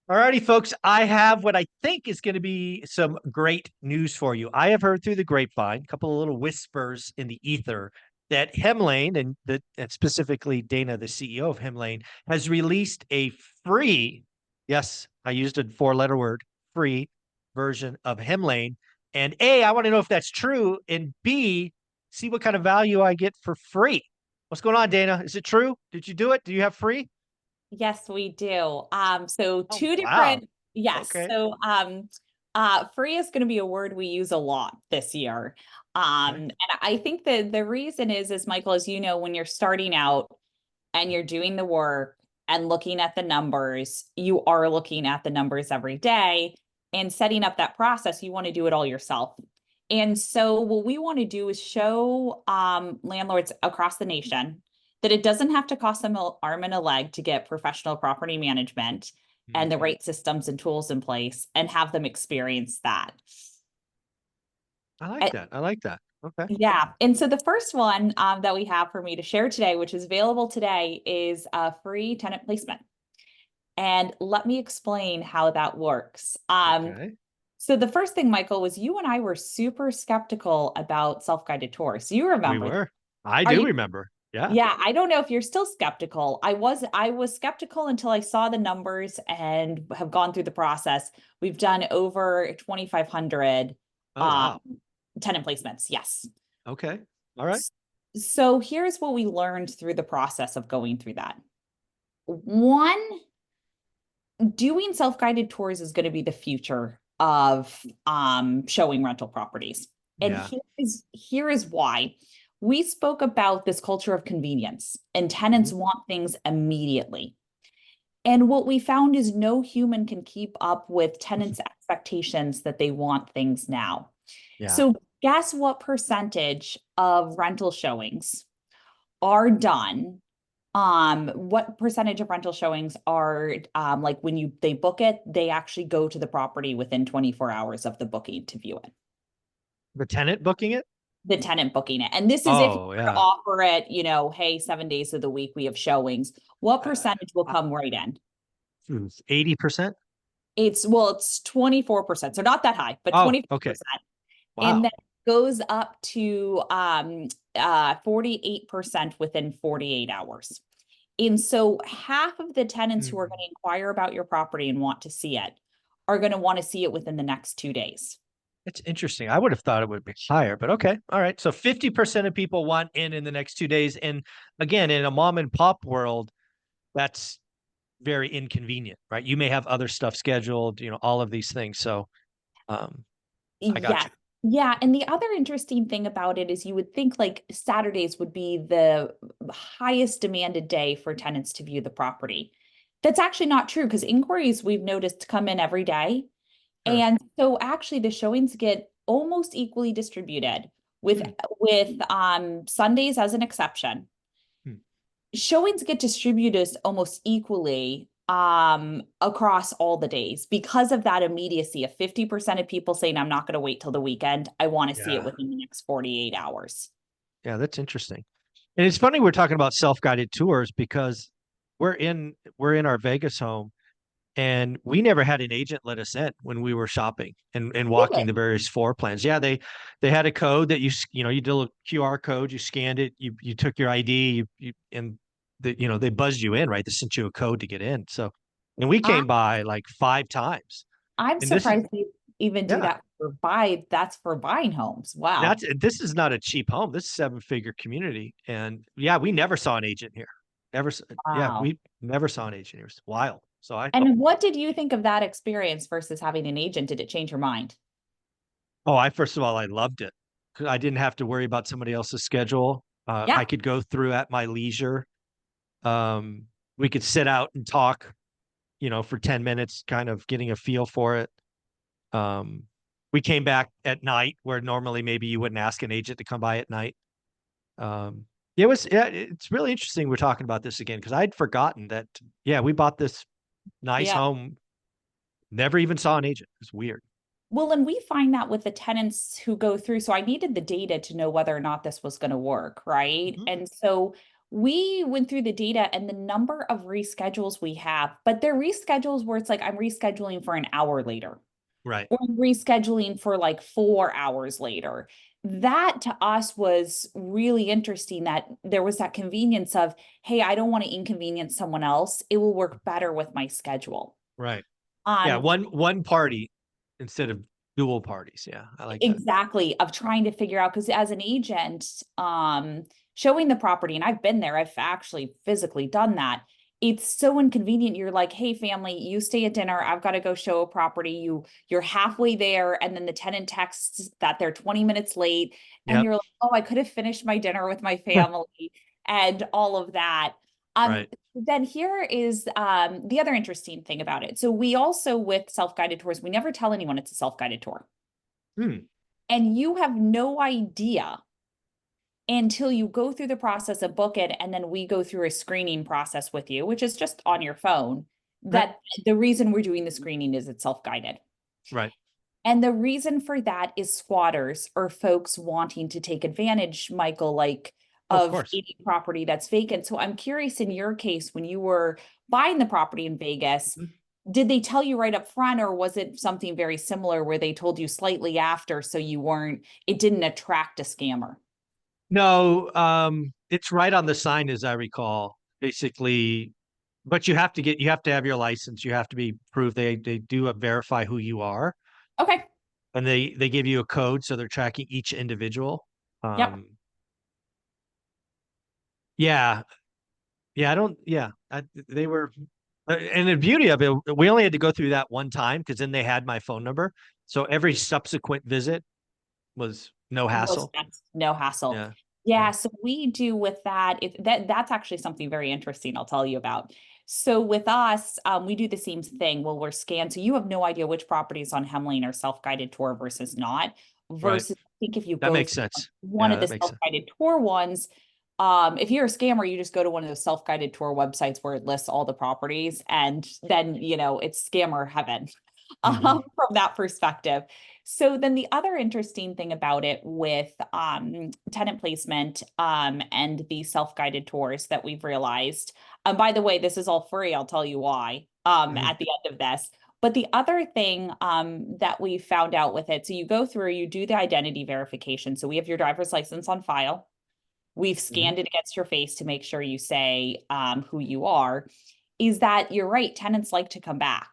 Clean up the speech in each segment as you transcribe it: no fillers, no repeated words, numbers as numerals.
All righty, folks. I have what I think is going to be some great news for you. I have heard through the grapevine, a couple of little whispers in the ether, that Hemlane and specifically Dana, the CEO of Hemlane, has released a free, yes, I used a four-letter word, free version of Hemlane. And A, I want to know if that's true. And B, see what kind of value I get for free. What's going on, Dana? Is it true? Did you do it? Do you have free? Yes, we do. So Oh, two wow. different, yes. Okay. Free is going to be a word we use a lot this year. Okay. And I think that the reason is Michael, as you know, when you're starting out and you're doing the work and looking at the numbers, you are looking at the numbers every day and setting up that process. You want to do it all yourself. And so what we want to do is show landlords across the nation that it doesn't have to cost them an arm and a leg to get professional property management and the Mhm. right systems and tools in place and have them experience that. I like Uh, that. I like that. Okay. Yeah. And so the first one that we have for me to share today, which is available today, is a free tenant placement. And let me explain how that works. Okay. So the first thing, Michael, was you and I were super skeptical about self-guided tours. You We remember that. were. I Are do you? remember. Yeah. Yeah, I don't know if you're still skeptical. I was skeptical until I saw the numbers and have gone through the process. We've done over 2,500 Oh, um, wow. tenant placements. Yes. Okay. All right. So here's what we learned through the process of going through that. One, doing self-guided tours is going to be the future of showing rental properties. And Yeah. here is why. We spoke about this culture of convenience, and tenants Mhm. want things immediately. And what we found is no human can keep up with tenants' expectations that they want things now. Yeah. So guess what percentage of rental showings are done? What percentage of rental showings are like when they book it, they actually go to the property within 24 hours of the booking to view it, The tenant booking it? the tenant booking it. And this is if you Oh, were to yeah. offer it, hey, 7 days of the week we have showings. What Uh, percentage will come right in? 80%? It's 24%. So not that high, but Oh, okay. 24%. And Wow. then goes up to 48% within 48 hours. And so half of the tenants who are going Mm. to inquire about your property and want to see it are going to want to see it within the next 2 days. It's interesting. I would have thought it would be higher, but okay. All right. So 50% of people want in the next 2 days. And again, in a mom and pop world, that's very inconvenient, right? You may have other stuff scheduled, all of these things. So um, I got Yes. you. Yeah. And the other interesting thing about it is you would think like Saturdays would be the highest demanded day for tenants to view the property. That's actually not true because inquiries we've noticed come in every day. Sure. And so actually the showings get almost equally distributed with Hmm. with Sundays as an exception. Hmm. Showings get distributed almost equally across all the days because of that immediacy of 50% of people saying I'm not going to wait till the weekend. I want to see it Yeah. within the next 48 hours. Yeah, that's interesting. And it's funny we're talking about self-guided tours because we're in our Vegas home and we never had an agent let us in when we were shopping and walking the Really? various floor plans. Yeah, they had a code that you did a QR code, you scanned it, you took your ID, and they buzzed you in, right? They sent you a code to get in. So, and we I, came by like 5 times. I'm And this is surprised they even do yeah, that that's for buying homes. Wow. this is not a cheap home. This is a seven-figure community. And yeah, we never saw an agent here. Yeah, Wow. we never saw an agent here. It's wild. So I thought, And what did you think of that experience versus having an agent? Did it change your mind? oh, first of all, I loved it. 'Cause I didn't have to worry about somebody else's schedule. I Yeah. could go through at my leisure. Um, we could sit out and talk, for 10 minutes, kind of getting a feel for it. Um, we came back at night where normally maybe you wouldn't ask an agent to come by at night. Um, yeah, it's really interesting we're talking about this again because I'd forgotten that, yeah, we bought this nice Yeah. home, never even saw an agent. It's weird. Well, and we find that with the tenants who go through. So I needed the data to know whether or not this was going to work, right? Mhm. And so We went through the data and the number of reschedules we have, but they're reschedules where it's like I'm rescheduling for an hour later Right. or rescheduling for like 4 hours later. That to us was really interesting that there was that convenience of, hey, I don't want to inconvenience someone else. It will work better with my schedule. Right. Yeah. Um, One party instead of dual parties. Yeah. I like that. exactly, of trying to figure out, because as an agent, showing the property, and I've been there, I've actually physically done that. It's so inconvenient. You're like, hey, family, you stay at dinner. I've got to go show a property. You're halfway there, and then the tenant texts that they're 20 minutes late, and Yep. you're like, oh, I could have finished my dinner with my family and all of that. Um, Right. then here is the other interesting thing about it. So we also, with self-guided tours, we never tell anyone it's a self-guided tour. Hmm. And you have no idea until you go through the process of book it, and then we go through a screening process with you, which is just on your phone, Right. that the reason we're doing the screening is it's self-guided. Right. And the reason for that is squatters or folks wanting to take advantage, Michael, like Oh, of of course. any property that's vacant. So I'm curious, in your case, when you were buying the property in Vegas, Mhm. did they tell you right up front, or was it something very similar where they told you slightly after so you weren't, it didn't attract a scammer? No, it's right on the sign, as I recall. Basically, but you have to have your license. You have to be proved they do verify who you are, Okay. and they give you a code, so they're tracking each individual. Yep. Um, yeah, yeah, I don't, yeah, they were, and the beauty of it, we only had to go through that one time because then they had my phone number. So every subsequent visit was no No hassle. stress, no hassle. Yeah, Yeah, yeah. so we do with that, if that's actually something very interesting I'll tell you about. So with us, we do the same thing. Well, we're scanned, so you have no idea which properties on Hemlane are self-guided tour versus not. Right. Versus, I think if you That go makes through sense. one Yeah, of the that makes sense. self-guided tour ones, if you're a scammer, you just go to one of those self-guided tour websites where it lists all the properties, and then it's scammer heaven. Hmm. From that perspective. So then the other interesting thing about it with tenant placement and the self-guided tours that we've realized, by the way, this is all free, I'll tell you why Hmm. at the end of this. But the other thing that we found out with it, so you go through, you do the identity verification. So we have your driver's license on file. We've Hmm. scanned it against your face to make sure you say who you are. Is that you're right, tenants like to come back.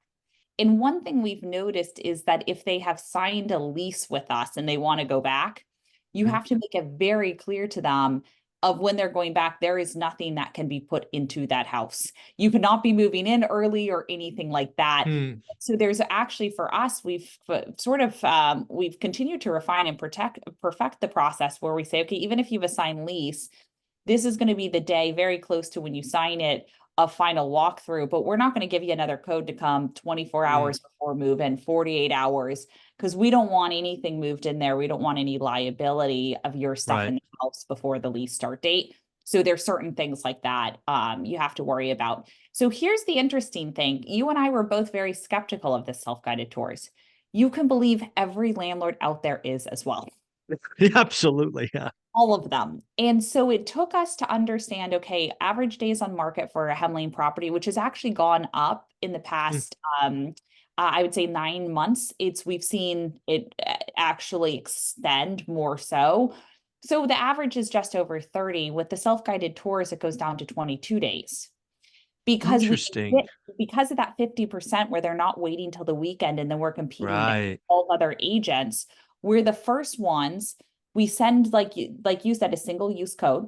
And one thing we've noticed is that if they have signed a lease with us and they want to go back, you Hmm. have to make it very clear to them of when they're going back, there is nothing that can be put into that house. You cannot be moving in early or anything like that. Hmm. So there's actually, for us, we've we've continued to refine and perfect the process where we say, okay, even if you've assigned lease, this is going to be the day very close to when you sign it, a final walkthrough, but we're not going to give you another code to come 24 Hmm. hours before move in, 48 hours, because we don't want anything moved in there. We don't want any liability of your stuff Right. in the house before the lease start date. So there's certain things like that you have to worry about. So here's the interesting thing. You and I were both very skeptical of the self-guided tours. You can believe every landlord out there is as well, Yeah, absolutely. Yeah. all of them. And so it took us to understand, okay, average days on market for a Hemlane property, which has actually gone up in the Hmm. past, I would say 9 months. We've seen it actually extend more so. So the average is just over 30. With the self-guided tours, it goes down to 22 days because Interesting. because of that 50% where they're not waiting till the weekend and then we're competing against Right. all other agents. We're the first ones. We send, like you said, a single use code.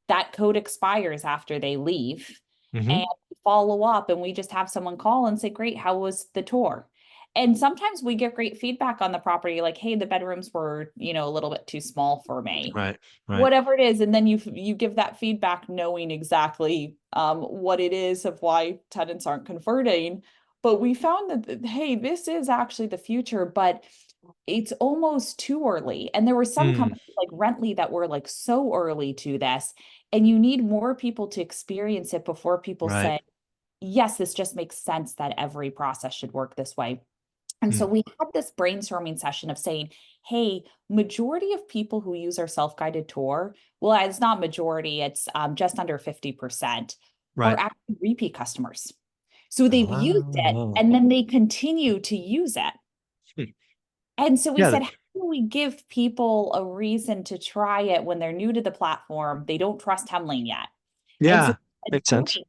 That code expires after they leave, and Hmm. we follow up, and we just have someone call and say, great, how was the tour? And sometimes we get great feedback on the property, like, hey, the bedrooms were, a little bit too small for me, Right. Right. whatever it is. And then you give that feedback knowing exactly what it is of why tenants aren't converting. But we found that, hey, this is actually the future, but it's almost too early. And there were some Hmm. companies like Rently that were like so early to this, and you need more people to experience it before people Right. say, yes, this just makes sense that every process should work this way. And so Mm. we had this brainstorming session of saying, hey, majority of people who use our self-guided tour, well, it's not majority, it's just under 50%, are Right. actually repeat customers. So they've used it Oh. and then they continue to use it. Hmm. And so we Yeah. said, how do we give people a reason to try it when they're new to the platform? They don't trust Hemlane yet. And so Yeah. we said, Makes sense. great,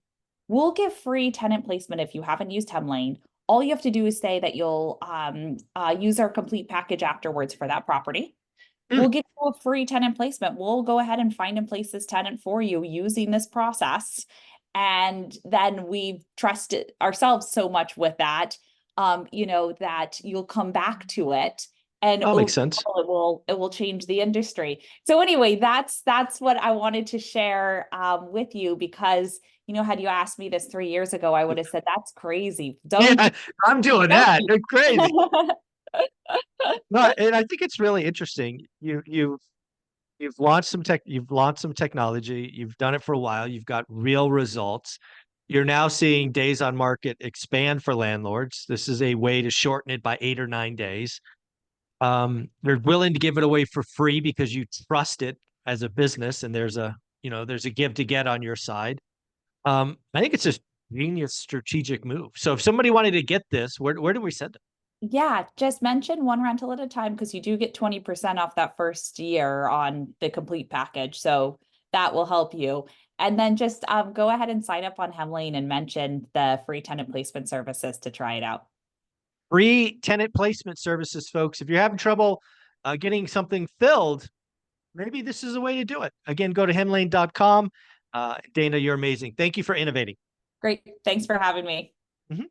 we'll give free tenant placement if you haven't used Hemlane. All you have to do is say that you'll use our complete package afterwards for that property. Mm. We'll give you a free tenant placement. We'll go ahead and find and place this tenant for you using this process. And then we trusted ourselves so much with that, that you'll come back to it. And Oh, makes sense. overall, it will change the industry. So anyway, that's what I wanted to share with you because had you asked me this 3 years ago, I would have said that's crazy. Yeah, I'm doing Don't. that. It's crazy. No, and I think it's really interesting. You've launched some tech, you've launched some technology, you've done it for a while, you've got real results. You're now seeing days on market expand for landlords. This is a way to shorten it by 8 or 9 days. They're willing to give it away for free because you trust it as a business, and there's a give to get on your side. I think it's a genius strategic move. So if somebody wanted to get this, where do we send them? Yeah, just mention one rental at a time because you do get 20% off that first year on the complete package. So that will help you. And then just go ahead and sign up on Hemlane and mention the free tenant placement services to try it out. Free tenant placement services, folks. If you're having trouble getting something filled, maybe this is a way to do it. Again, go to hemlane.com. Dana, you're amazing. Thank you for innovating. Great. Thanks for having me.